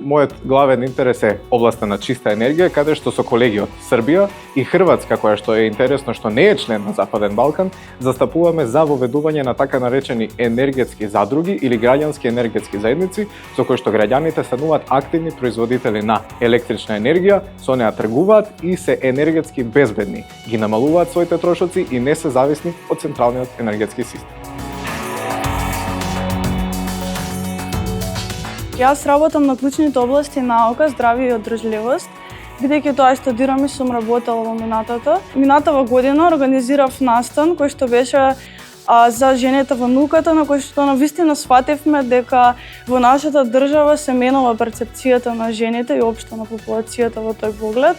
мојот главен интерес е областа на чиста енергија, каде што со колеги од Србија и Хрватска, која што е интересно што не е член на Западен Балкан, застапуваме за воведување на така наречени енергетски задруги или граѓански енергетски заедници, со кои што граѓаните стануваат активни производители на електрична енергија, со неа тргуваат и се енергетски безбедни, ги намалуваат своите трошоци и не се зависни од централниот енергетски систем. Јас работам на клучните области наука, здравје и одржливост. Бидејќи тоа студирам и сум работела во минатава година организирав настан кој што беше за жените во науката, на кој што навистина сфативме дека во нашата држава се менува перцепцијата на жените и општо на популацијата во тој поглед.